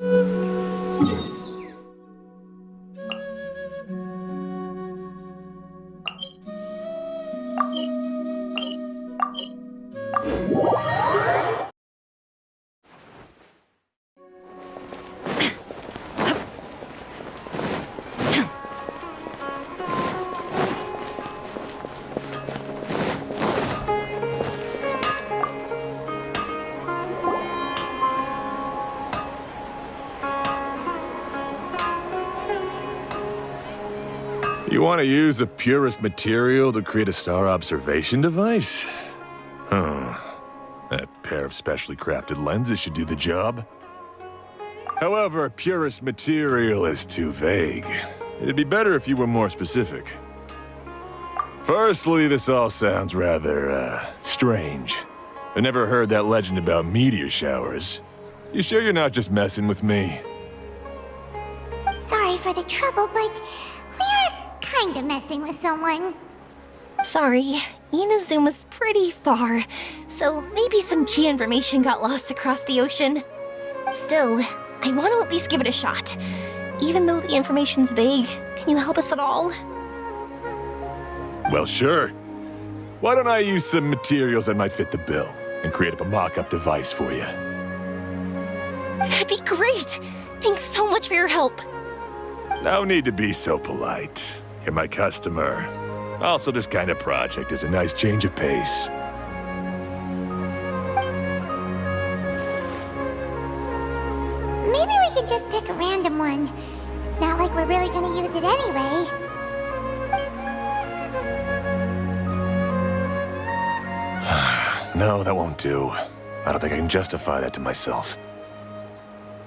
You want to use the purest material to create a star observation device? That pair of specially crafted lenses should do the job. However, purest material is too vague. It'd be better if you were more specific. Firstly, this all sounds rather, strange. I never heard that legend about meteor showers. You sure you're not just messing with me? Sorry for the trouble, but we are kinda messing with someone. Sorry, Inazuma's pretty far, so maybe some key information got lost across the ocean. Still, I want to at least give it a shot. Even though the information's vague, can you help us at all? Well, sure. Why don't I use some materials that might fit the bill and create up a mock-up device for you? That'd be great! Thanks so much for your help. No need to be so polite. You're my customer. Also, this kind of project is a nice change of pace. Maybe we could just pick a random one. It's not like we're really gonna use it anyway. No, that won't do. I don't think I can justify that to myself.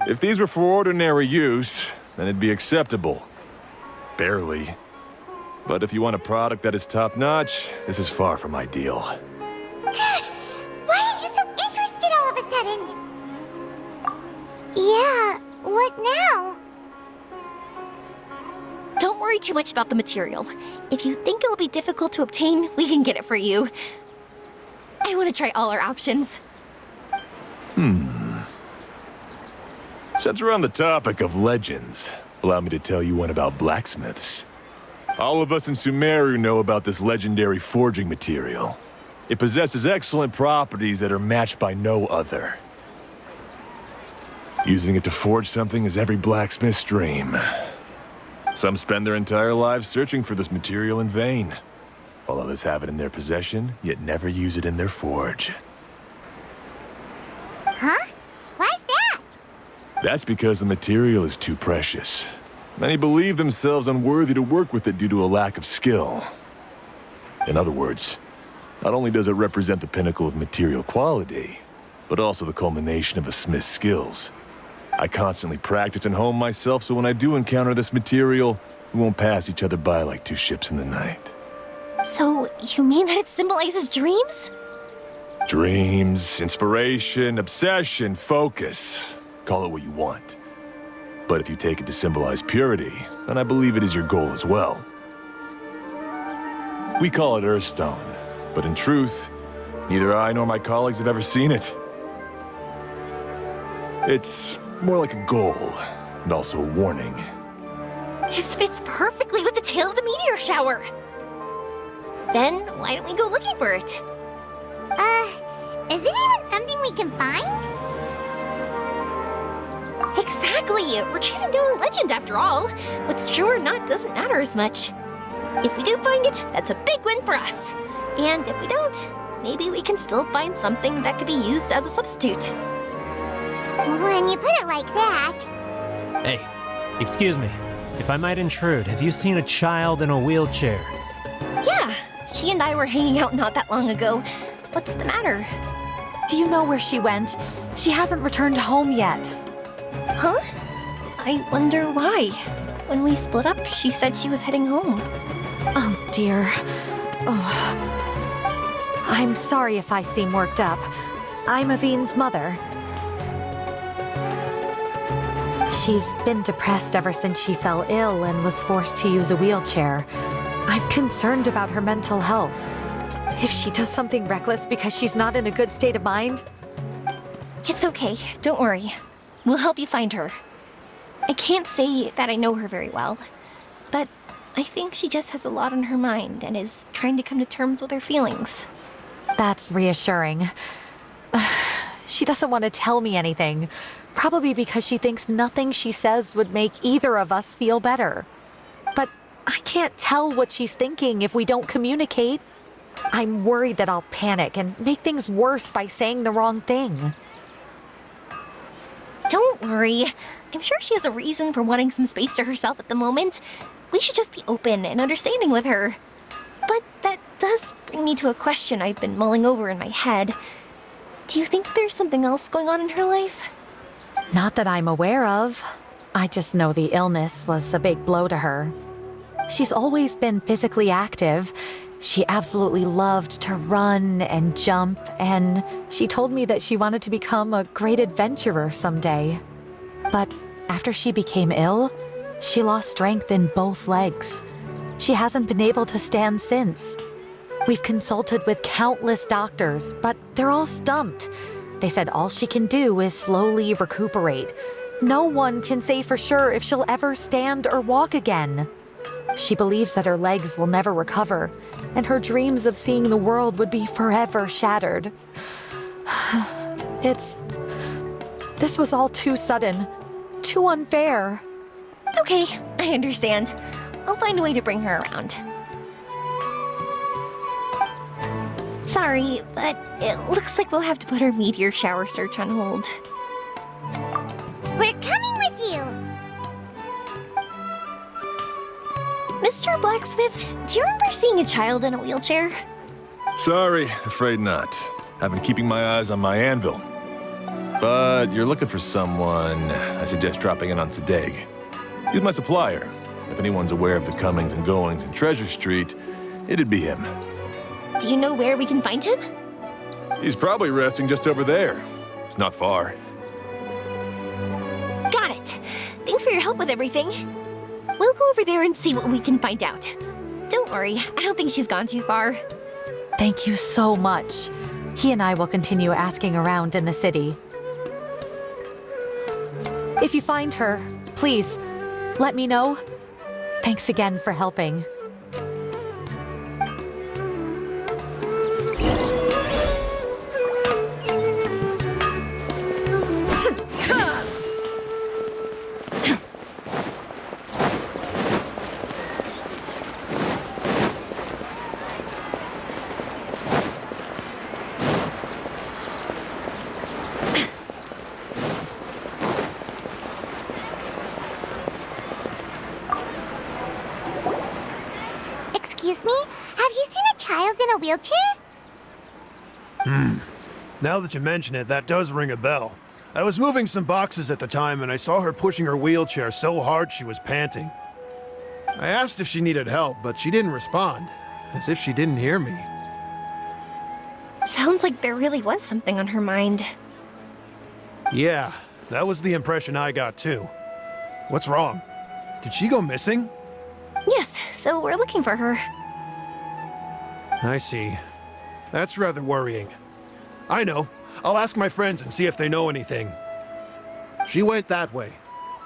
If these were for ordinary use, then it'd be acceptable. Barely. But if you want a product that is top-notch, this is far from ideal. God, why are you so interested all of a sudden? Yeah, what now? Don't worry too much about the material. If you think it'll be difficult to obtain, we can get it for you. I want to try all our options. Since we're on the topic of legends, allow me to tell you one about blacksmiths. All of us in Sumeru know about this legendary forging material. It possesses excellent properties that are matched by no other. Using it to forge something is every blacksmith's dream. Some spend their entire lives searching for this material in vain, while others have it in their possession, yet never use it in their forge. Huh? Why's that? That's because the material is too precious. Many believe themselves unworthy to work with it due to a lack of skill. In other words, not only does it represent the pinnacle of material quality, but also the culmination of a smith's skills. I constantly practice and hone myself, so when I do encounter this material, we won't pass each other by like two ships in the night. So, you mean that it symbolizes dreams? Dreams, inspiration, obsession, focus. Call it what you want. But if you take it to symbolize purity, then I believe it is your goal as well. We call it Earthstone, but in truth, neither I nor my colleagues have ever seen it. It's more like a goal, and also a warning. This fits perfectly with the tale of the meteor shower. Then, why don't we go looking for it? Is it even something we can find? Exactly! We're chasing down a legend after all. What's true or not doesn't matter as much. If we do find it, that's a big win for us. And if we don't, maybe we can still find something that could be used as a substitute. When you put it like that... Hey, excuse me. If I might intrude, have you seen a child in a wheelchair? Yeah, she and I were hanging out not that long ago. What's the matter? Do you know where she went? She hasn't returned home yet. Huh? I wonder why. When we split up, she said she was heading home. Oh, dear. Oh. I'm sorry if I seem worked up. I'm Avine's mother. She's been depressed ever since she fell ill and was forced to use a wheelchair. I'm concerned about her mental health. If she does something reckless because she's not in a good state of mind... It's okay, don't worry. We'll help you find her. I can't say that I know her very well, but I think she just has a lot on her mind and is trying to come to terms with her feelings. That's reassuring. She doesn't want to tell me anything, probably because she thinks nothing she says would make either of us feel better. But I can't tell what she's thinking if we don't communicate. I'm worried that I'll panic and make things worse by saying the wrong thing. Don't worry. I'm sure she has a reason for wanting some space to herself at the moment. We should just be open and understanding with her. But that does bring me to a question I've been mulling over in my head. Do you think there's something else going on in her life? Not that I'm aware of. I just know the illness was a big blow to her. She's always been physically active. She absolutely loved to run and jump, and she told me that she wanted to become a great adventurer someday. But after she became ill, she lost strength in both legs. She hasn't been able to stand since. We've consulted with countless doctors, but they're all stumped. They said all she can do is slowly recuperate. No one can say for sure if she'll ever stand or walk again. She believes that her legs will never recover, and her dreams of seeing the world would be forever shattered. This was all too sudden, too unfair. Okay, I understand. I'll find a way to bring her around. Sorry, but it looks like we'll have to put our meteor shower search on hold. We're coming with you! Mr. Blacksmith, do you remember seeing a child in a wheelchair? Sorry, afraid not. I've been keeping my eyes on my anvil. But you're looking for someone, I suggest dropping in on Sadeg. He's my supplier. If anyone's aware of the comings and goings in Treasure Street, it'd be him. Do you know where we can find him? He's probably resting just over there. It's not far. Got it. Thanks for your help with everything. We'll go over there and see what we can find out. Don't worry, I don't think she's gone too far. Thank you so much. He and I will continue asking around in the city. If you find her, please, let me know. Thanks again for helping. Excuse me? Have you seen a child in a wheelchair? Now that you mention it, that does ring a bell. I was moving some boxes at the time and I saw her pushing her wheelchair so hard she was panting. I asked if she needed help, but she didn't respond, as if she didn't hear me. Sounds like there really was something on her mind. Yeah, that was the impression I got too. What's wrong? Did she go missing? Yes, so we're looking for her. I see. That's rather worrying. I know. I'll ask my friends and see if they know anything. She went that way.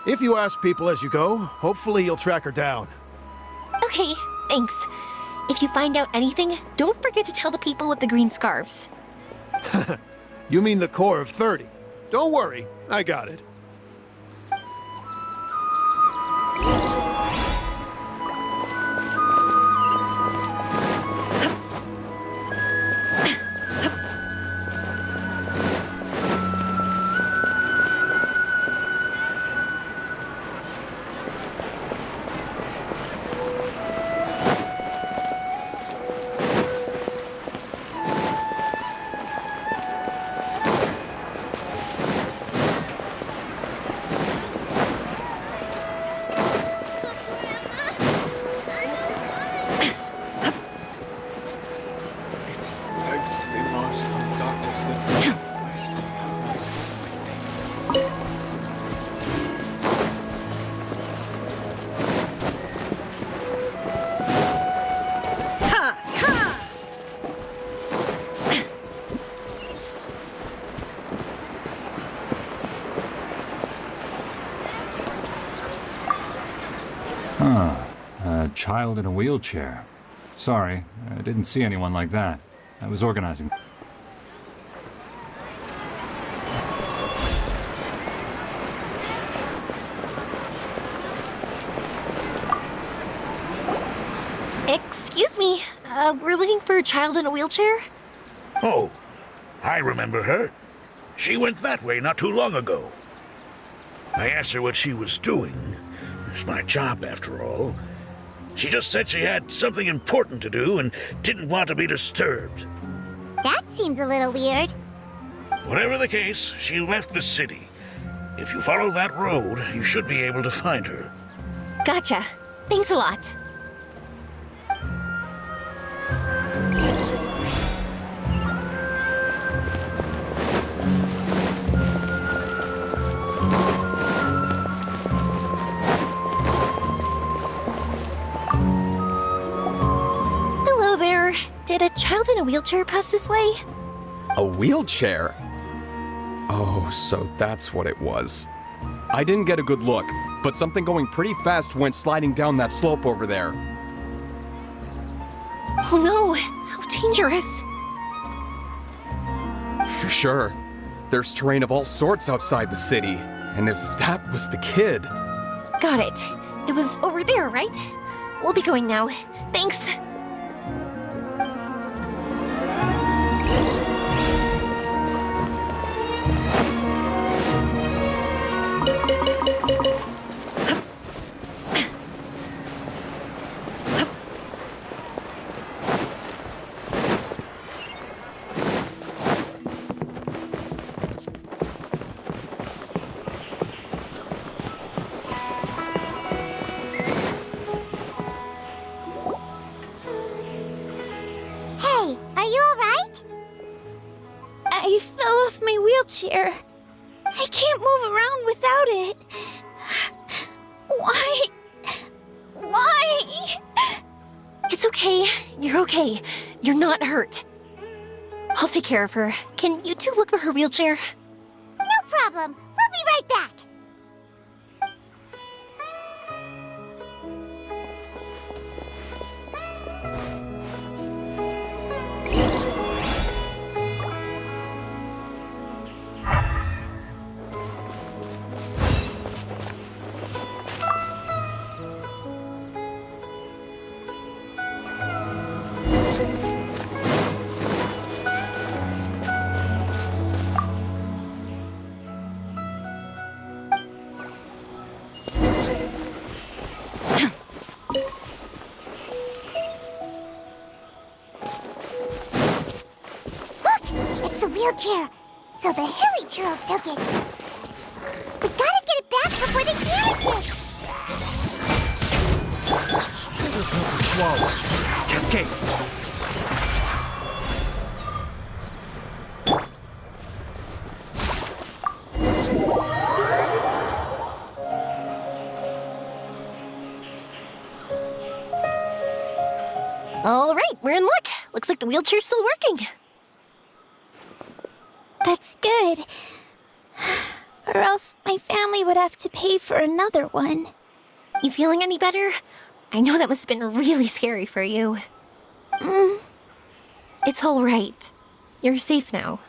If you ask people as you go, hopefully you'll track her down. Okay, thanks. If you find out anything, don't forget to tell the people with the green scarves. You mean the core of 30. Don't worry, I got it. A child in a wheelchair. Sorry, I didn't see anyone like that. I was organizing. Excuse me, we're looking for a child in a wheelchair? Oh, I remember her. She went that way not too long ago. I asked her what she was doing. It's my job, after all. She just said she had something important to do and didn't want to be disturbed. That seems a little weird. Whatever the case, she left the city. If you follow that road, you should be able to find her. Gotcha. Thanks a lot. Hello there. Did a child in a wheelchair pass this way? A wheelchair? Oh, so that's what it was. I didn't get a good look, but something going pretty fast went sliding down that slope over there. Oh no, how dangerous. For sure. There's terrain of all sorts outside the city, and if that was the kid... Got it. It was over there, right? We'll be going now. Thanks. Hey, are you alright? I fell off my wheelchair. I can't move around without it. Why? Why? It's okay. You're okay. You're not hurt. I'll take care of her. Can you two look for her wheelchair? No problem. We'll be right back. Wheelchair. So the hilly churros took it. We gotta get it back before they damage it. Swallow. Cascade. All right, we're in luck. Looks like the wheelchair's still working. That's good. Or else my family would have to pay for another one. You feeling any better? I know that must have been really scary for you. It's all right. You're safe now.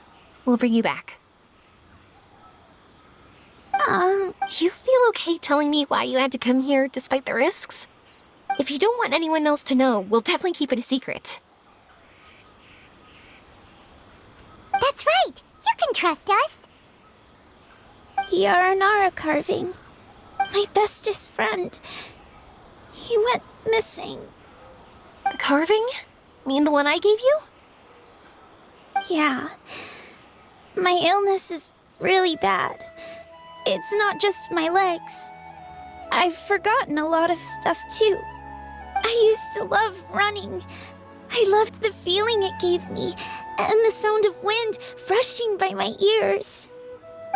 We'll bring you back. Do you feel okay telling me why you had to come here despite the risks? If you don't want anyone else to know, we'll definitely keep it a secret. That's right. You can trust us. The Aranara carving. My bestest friend. He went missing. The carving? Mean the one I gave you? Yeah. My illness is really bad. It's not just my legs. I've forgotten a lot of stuff too. I used to love running. I loved the feeling it gave me, and the sound of wind rushing by my ears.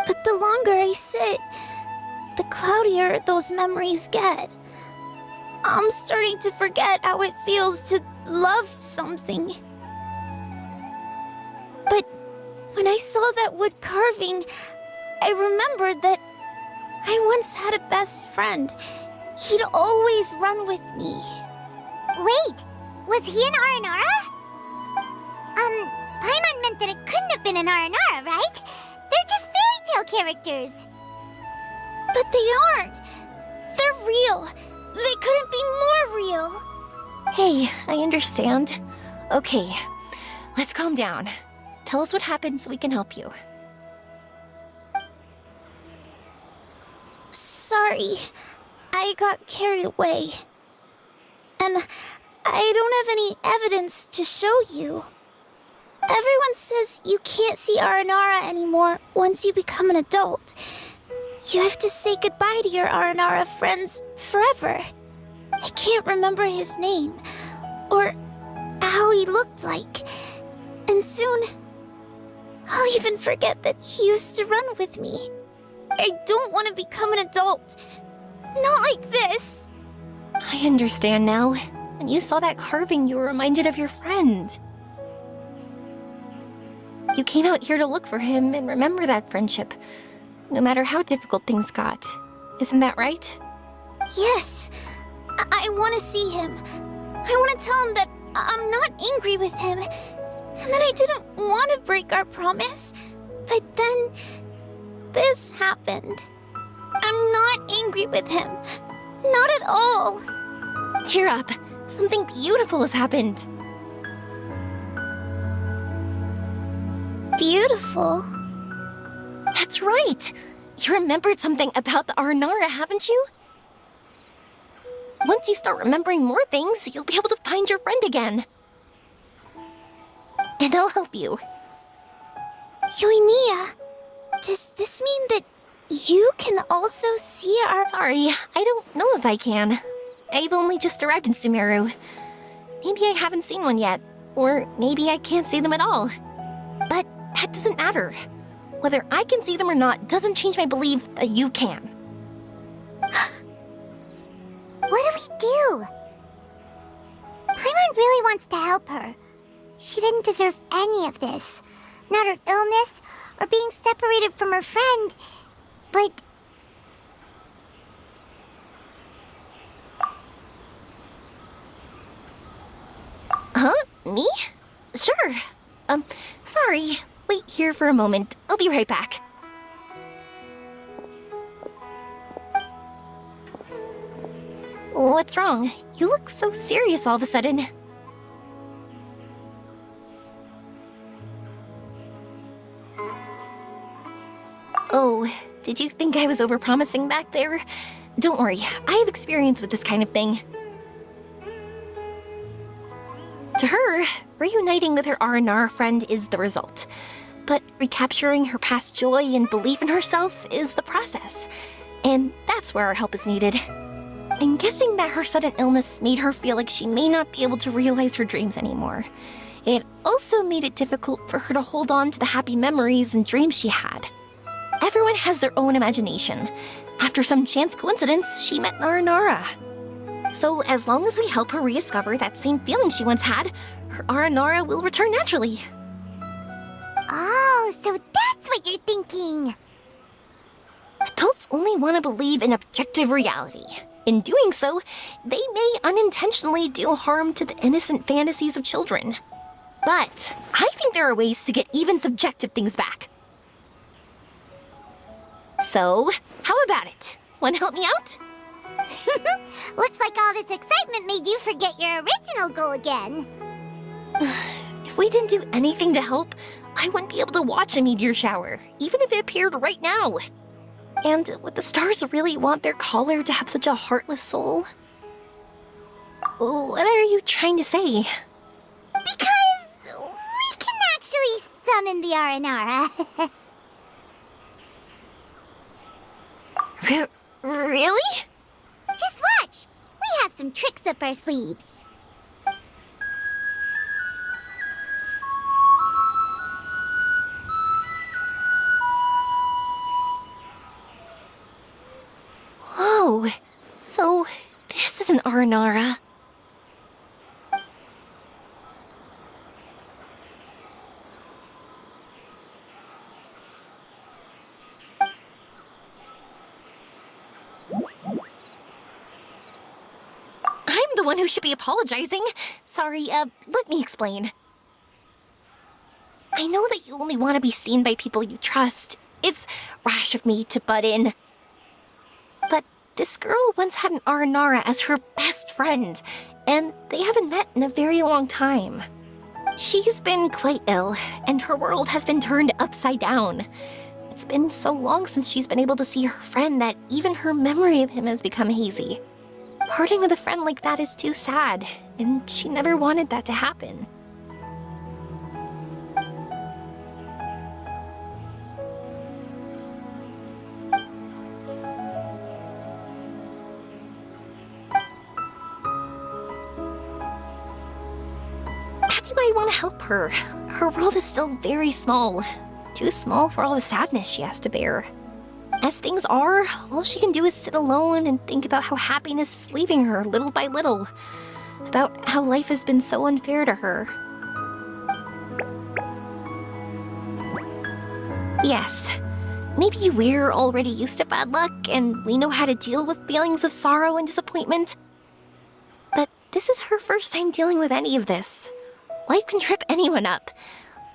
But the longer I sit, the cloudier those memories get. I'm starting to forget how it feels to love something. But when I saw that wood carving, I remembered that I once had a best friend. He'd always run with me. Wait, was he an Aranara? Paimon meant that it couldn't have been an Aranara, right? They're just fairy tale characters. But they aren't. They're real. They couldn't be more real. Hey, I understand. Okay, let's calm down. Tell us what happened so we can help you. Sorry, I got carried away. And I don't have any evidence to show you. Everyone says you can't see Aranara anymore once you become an adult. You have to say goodbye to your Aranara friends forever. I can't remember his name, or how he looked like. And soon, I'll even forget that he used to run with me. I don't want to become an adult. Not like this. I understand now. When you saw that carving, you were reminded of your friend. You came out here to look for him and remember that friendship, no matter how difficult things got. Isn't that right? Yes. I want to see him. I want to tell him that I'm not angry with him, and that I didn't want to break our promise. But then, this happened. I'm not angry with him. Not at all. Cheer up. Something beautiful has happened. Beautiful? That's right. You remembered something about the Aranara, haven't you? Once you start remembering more things, you'll be able to find your friend again. And I'll help you. Yoimiya, does this mean that you can also see our... Sorry, I don't know if I can. I've only just arrived in Sumeru. Maybe I haven't seen one yet, or maybe I can't see them at all. But that doesn't matter. Whether I can see them or not doesn't change my belief that you can. What do we do? Paimon really wants to help her. She didn't deserve any of this. Not her illness, or being separated from her friend. But... Huh? Me? Sure. Sorry. Wait here for a moment. I'll be right back. What's wrong? You look so serious all of a sudden. Oh, did you think I was overpromising back there? Don't worry, I have experience with this kind of thing. To her, reuniting with her Aranara friend is the result. But recapturing her past joy and belief in herself is the process. And that's where our help is needed. I'm guessing that her sudden illness made her feel like she may not be able to realize her dreams anymore. It also made it difficult for her to hold on to the happy memories and dreams she had. Everyone has their own imagination. After some chance coincidence, she met Aranara. So as long as we help her rediscover that same feeling she once had, her Aranara will return naturally. Oh, so that's what you're thinking. Adults only want to believe in objective reality. In doing so, they may unintentionally do harm to the innocent fantasies of children. But I think there are ways to get even subjective things back. So, how about it? Want to help me out? Looks like all this excitement made you forget your original goal again. If we didn't do anything to help, I wouldn't be able to watch a meteor shower, even if it appeared right now. And would the stars really want their caller to have such a heartless soul? What are you trying to say? Because we can actually summon the Aranara. Really? Just watch. We have some tricks up our sleeves. Whoa, so this is an Aranara. the one who should be apologizing. Sorry, let me explain. I know that you only want to be seen by people you trust. It's rash of me to butt in. But this girl once had an Aranara as her best friend, and they haven't met in a very long time. She's been quite ill, and her world has been turned upside down. It's been so long since she's been able to see her friend that even her memory of him has become hazy. Parting with a friend like that is too sad, and she never wanted that to happen. That's why I want to help her. Her world is still very small. Too small for all the sadness she has to bear. As things are, all she can do is sit alone and think about how happiness is leaving her little by little. About how life has been so unfair to her. Yes, maybe we're already used to bad luck and we know how to deal with feelings of sorrow and disappointment. But this is her first time dealing with any of this. Life can trip anyone up.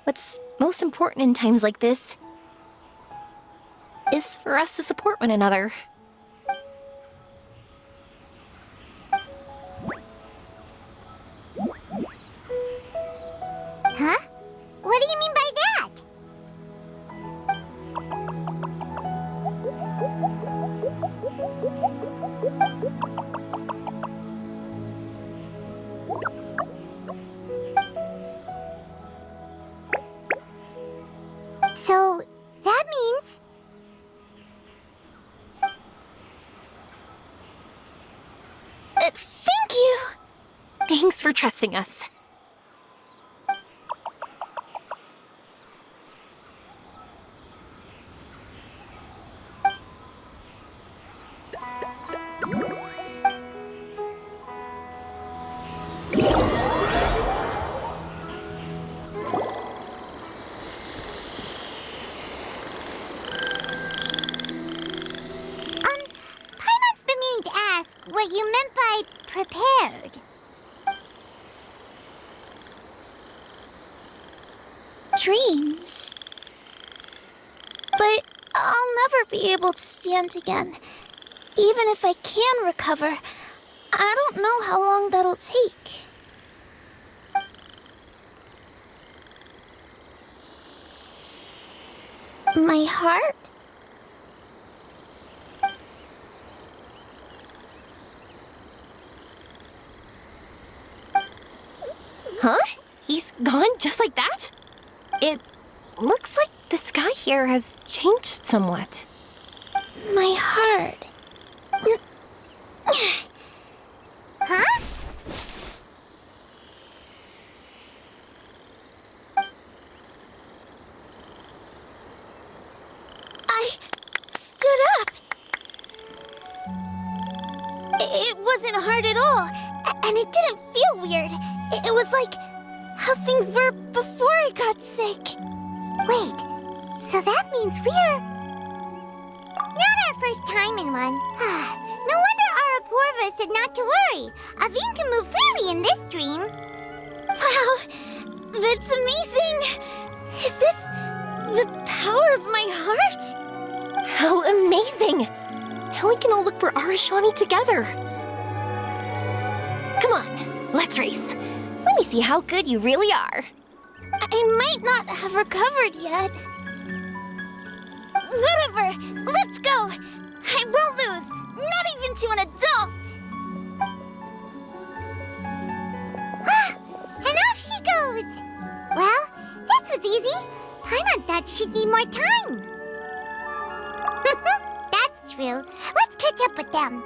What's most important in times like this is for us to support one another. Huh? What do you mean by that? So, that means... Thank you! Thanks for trusting us. Paimon's been meaning to ask what you meant by prepared. Dreams. But I'll never be able to stand again. Even if I can recover, I don't know how long that'll take. My heart? Huh? He's gone just like that? It looks like the sky here has changed somewhat. My heart. Huh? I stood up. It wasn't hard at all, and it didn't feel weird. It was like how things were before I got sick. Wait, so that means we're... not our first time in one. No wonder Arapurva said not to worry. Aveen can move freely in this dream. Wow, that's amazing. Is this the power of my heart? How amazing! Now we can all look for Arashani together. Come on, let's race. Let me see how good you really are. I might not have recovered yet. Whatever, let's go. I won't lose, not even to an adult. And off she goes. Well, this was easy. Paimon thought she'd need more time. That's true. Let's catch up with them.